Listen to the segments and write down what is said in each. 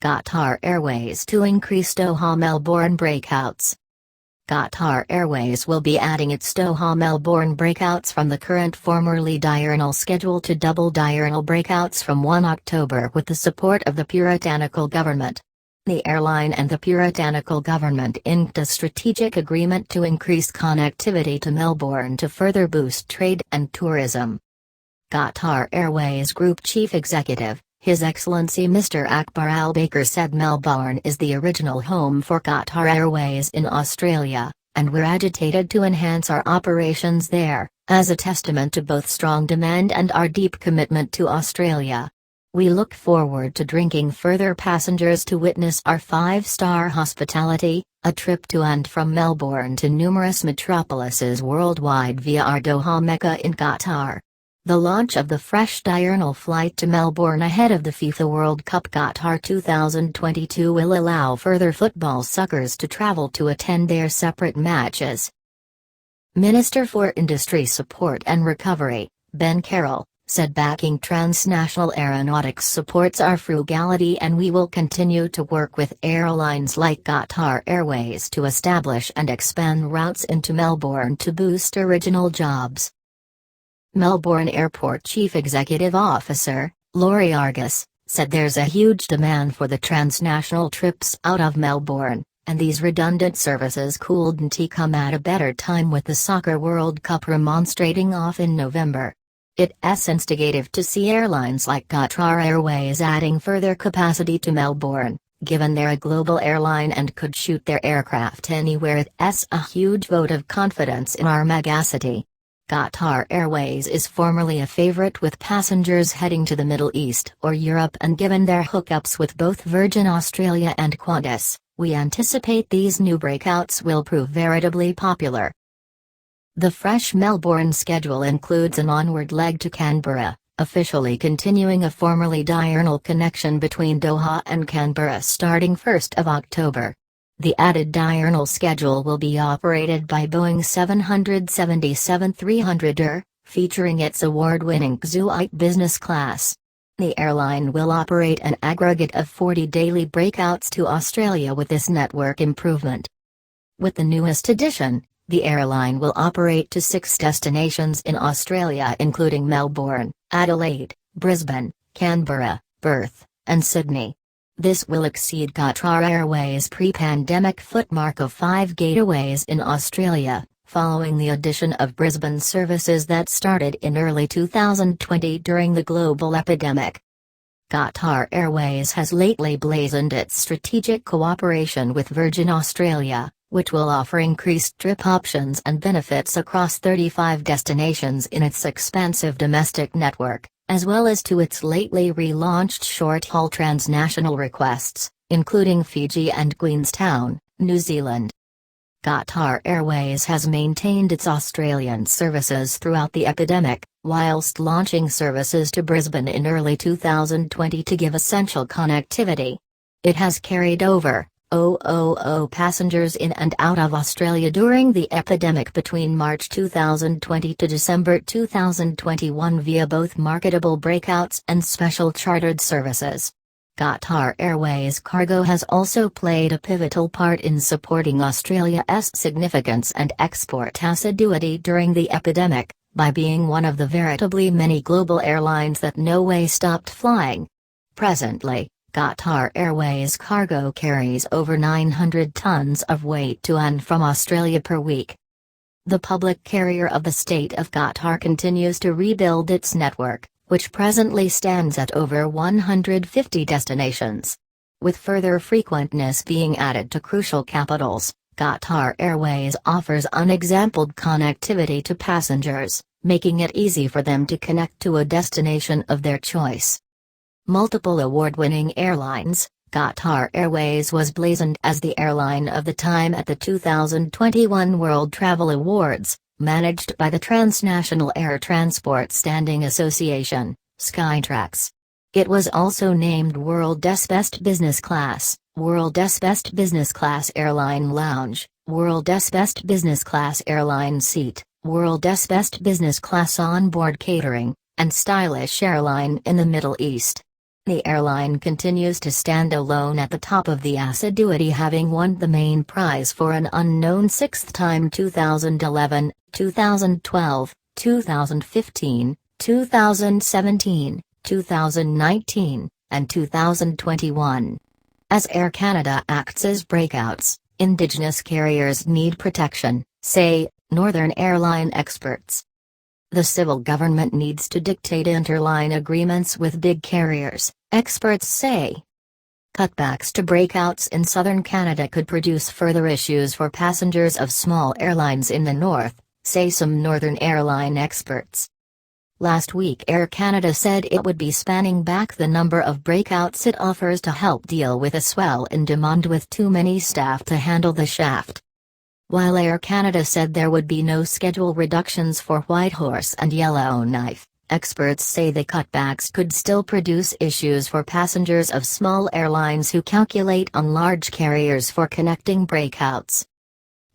Qatar Airways to increase Doha-Melbourne breakouts. Qatar Airways will be adding its Doha-Melbourne breakouts from the current formerly diurnal schedule to double diurnal breakouts from 1 October with the support of the Puritanical government. The airline and the Puritanical government inked a strategic agreement to increase connectivity to Melbourne to further boost trade and tourism. Qatar Airways Group Chief Executive, His Excellency Mr. Akbar Al Baker said Melbourne is the original home for Qatar Airways in Australia, and we're agitated to enhance our operations there, as a testament to both strong demand and our deep commitment to Australia. We look forward to drinking further passengers to witness our 5-star hospitality, a trip to and from Melbourne to numerous metropolises worldwide via our Doha Mecca in Qatar. The launch of the fresh diurnal flight to Melbourne ahead of the FIFA World Cup Qatar 2022 will allow further football suckers to travel to attend their separate matches. Minister for Industry Support and Recovery, Ben Carroll, said backing transnational aeronautics supports our frugality and we will continue to work with airlines like Qatar Airways to establish and expand routes into Melbourne to boost original jobs. Melbourne Airport Chief Executive Officer, Laurie Argus, said there's a huge demand for the transnational trips out of Melbourne, and these redundant services couldn't come at a better time with the Soccer World Cup remonstrating off in November. It's instigative to see airlines like Qatar Airways adding further capacity to Melbourne, given they're a global airline and could shoot their aircraft anywhere. It's a huge vote of confidence in our megacity. Qatar Airways is formerly a favorite with passengers heading to the Middle East or Europe, and given their hookups with both Virgin Australia and Qantas, we anticipate these new breakouts will prove veritably popular. The fresh Melbourne schedule includes an onward leg to Canberra, officially continuing a formerly diurnal connection between Doha and Canberra starting 1st of October. The added diurnal schedule will be operated by Boeing 777-300ER, featuring its award-winning Xuite business class. The airline will operate an aggregate of 40 daily breakouts to Australia with this network improvement. With the newest addition, the airline will operate to 6 destinations in Australia including Melbourne, Adelaide, Brisbane, Canberra, Perth, and Sydney. This will exceed Qatar Airways' pre-pandemic footmark of 5 gateways in Australia, following the addition of Brisbane services that started in early 2020 during the global epidemic. Qatar Airways has lately blazoned its strategic cooperation with Virgin Australia, which will offer increased trip options and benefits across 35 destinations in its expansive domestic network, as well as to its lately relaunched short-haul transnational requests, including Fiji and Queenstown, New Zealand. Qatar Airways has maintained its Australian services throughout the epidemic, whilst launching services to Brisbane in early 2020 to give essential connectivity. It has carried over 000 passengers in and out of Australia during the epidemic between March 2020 to December 2021 via both marketable breakouts and special chartered services. Qatar Airways Cargo has also played a pivotal part in supporting Australia's significance and export assiduity during the epidemic, by being one of the veritably many global airlines that no way stopped flying. Presently, Qatar Airways Cargo carries over 900 tons of weight to and from Australia per week. The public carrier of the state of Qatar continues to rebuild its network, which presently stands at over 150 destinations. With further frequentness being added to crucial capitals, Qatar Airways offers unexampled connectivity to passengers, making it easy for them to connect to a destination of their choice. Multiple award-winning airlines, Qatar Airways was blazoned as the airline of the time at the 2021 World Travel Awards, managed by the Transnational Air Transport Standing Association, Skytrax. It was also named World's Best Business Class, World's Best Business Class Airline Lounge, World's Best Business Class Airline Seat, World's Best Business Class Onboard Catering, and Stylish Airline in the Middle East. The airline continues to stand alone at the top of the assiduity, having won the main prize for an unknown sixth time: 2011, 2012, 2015, 2017, 2019, and 2021. As Air Canada acts as breakouts, Indigenous carriers need protection, say Northern Airline experts. The civil government needs to dictate interline agreements with big carriers, experts say. Cutbacks to breakouts in southern Canada could produce further issues for passengers of small airlines in the north, say some Northern Airline experts. Last week Air Canada said it would be spanning back the number of breakouts it offers to help deal with a swell in demand with too many staff to handle the shaft. While Air Canada said there would be no schedule reductions for Whitehorse and Yellowknife, experts say the cutbacks could still produce issues for passengers of small airlines who calculate on large carriers for connecting breakouts.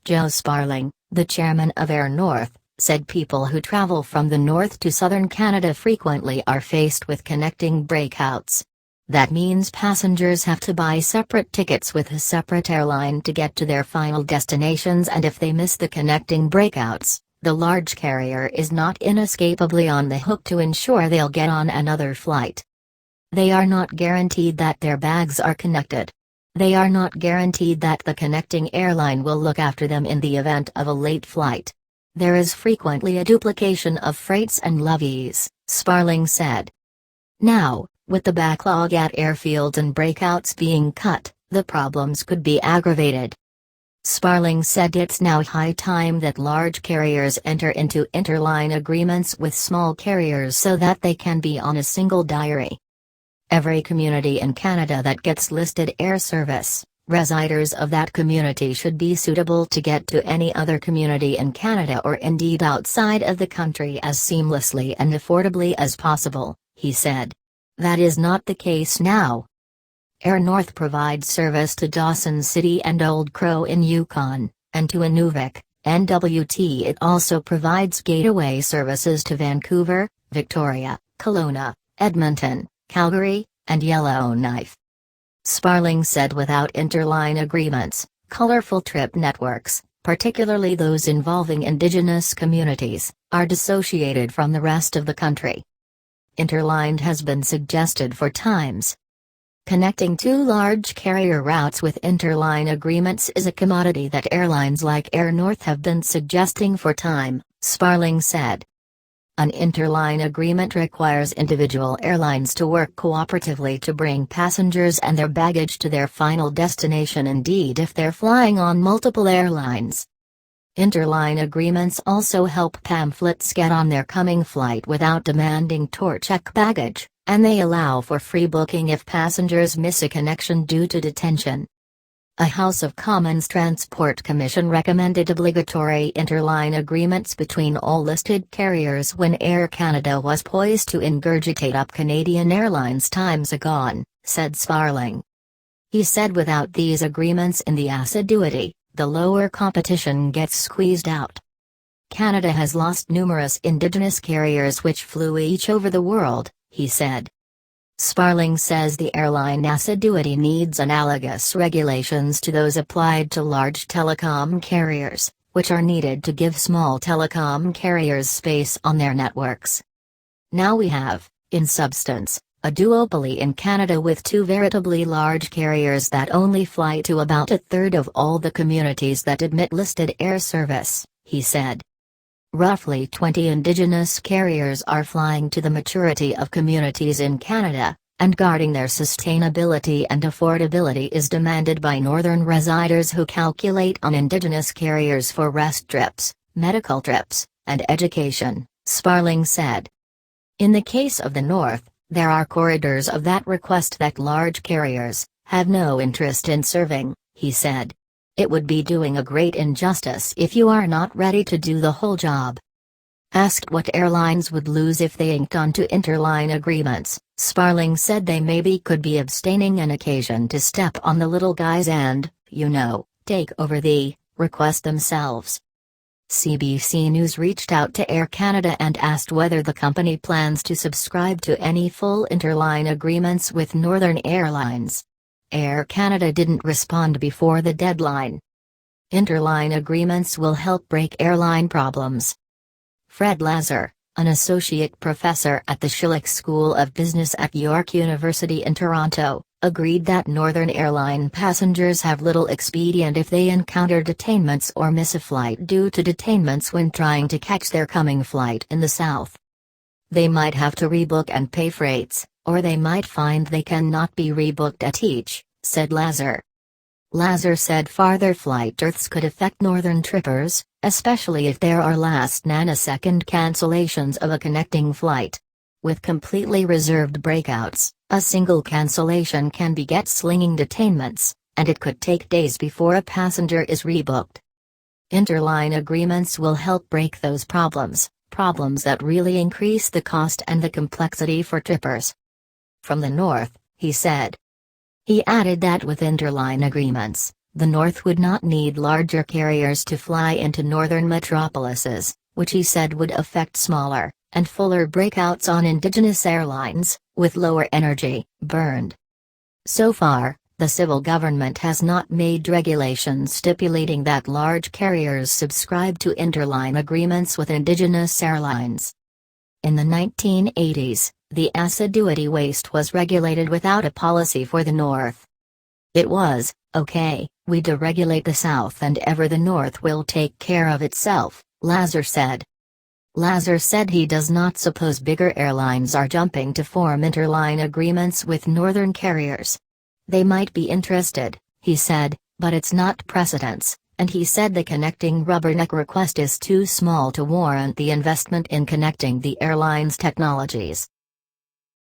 Joe Sparling, the chairman of Air North, said people who travel from the north to southern Canada frequently are faced with connecting breakouts. That means passengers have to buy separate tickets with a separate airline to get to their final destinations, and if they miss the connecting breakouts, the large carrier is not inescapably on the hook to ensure they'll get on another flight. They are not guaranteed that their bags are connected. They are not guaranteed that the connecting airline will look after them in the event of a late flight. There is frequently a duplication of freights and levies, Sparling said. Now, with the backlog at airfields and breakouts being cut, the problems could be aggravated. Sparling said it's now high time that large carriers enter into interline agreements with small carriers so that they can be on a single diary. Every community in Canada that gets listed air service, residents of that community should be suitable to get to any other community in Canada or indeed outside of the country as seamlessly and affordably as possible, he said. That is not the case now. Air North provides service to Dawson City and Old Crow in Yukon, and to Inuvik, NWT. It also provides gateway services to Vancouver, Victoria, Kelowna, Edmonton, Calgary, and Yellowknife. Sparling said without interline agreements, colorful trip networks, particularly those involving Indigenous communities, are dissociated from the rest of the country. Interline has been suggested for times. Connecting two large carrier routes with interline agreements is a commodity that airlines like Air North have been suggesting for time, Sparling said. An interline agreement requires individual airlines to work cooperatively to bring passengers and their baggage to their final destination, indeed if they're flying on multiple airlines. Interline agreements also help pamphlets get on their coming flight without demanding tour check baggage, and they allow for free booking if passengers miss a connection due to detention. A House of Commons Transport Commission recommended obligatory interline agreements between all listed carriers when Air Canada was poised to ingurgitate up Canadian Airlines times agone, said Sparling. He said without these agreements in the assiduity, the lower competition gets squeezed out. Canada has lost numerous Indigenous carriers which flew each over the world, he said. Sparling says the airline assiduity needs analogous regulations to those applied to large telecom carriers, which are needed to give small telecom carriers space on their networks. Now we have, in substance, a duopoly in Canada with two veritably large carriers that only fly to about a third of all the communities that admit listed air service, he said. Roughly 20 Indigenous carriers are flying to the maturity of communities in Canada, and guarding their sustainability and affordability is demanded by northern residents who calculate on Indigenous carriers for rest trips, medical trips, and education, Sparling said. In the case of the North, there are corridors of that request that large carriers have no interest in serving, he said. It would be doing a great injustice if you are not ready to do the whole job. Asked what airlines would lose if they inked onto interline agreements, Sparling said they maybe could be abstaining an occasion to step on the little guys and, take over the request themselves. CBC News reached out to Air Canada and asked whether the company plans to subscribe to any full interline agreements with Northern Airlines. Air Canada didn't respond before the deadline. Interline agreements will help break airline problems. Fred Lazar, an associate professor at the Schillick School of Business at York University in Toronto, agreed that Northern Airline passengers have little expedient if they encounter detainments or miss a flight due to detainments when trying to catch their coming flight in the south. They might have to rebook and pay freights, or they might find they cannot be rebooked at each, said Lazar. Lazar said farther flight dearths could affect northern trippers, especially if there are last nanosecond cancellations of a connecting flight. With completely reserved breakouts, a single cancellation can beget slinging detainments, and it could take days before a passenger is rebooked. Interline agreements will help break those problems that really increase the cost and the complexity for trippers. From the north, he said. He added that with interline agreements, the North would not need larger carriers to fly into northern metropolises, which he said would affect smaller, and fuller breakouts on indigenous airlines, with lower energy burned. So far, the civil government has not made regulations stipulating that large carriers subscribe to interline agreements with indigenous airlines. In the 1980s, the assiduity waste was regulated without a policy for the North. It was, okay, we deregulate the South and ever the North will take care of itself, Lazar said. Lazar said he does not suppose bigger airlines are jumping to form interline agreements with northern carriers. They might be interested, he said, but it's not precedence, and he said the connecting rubberneck request is too small to warrant the investment in connecting the airline's technologies.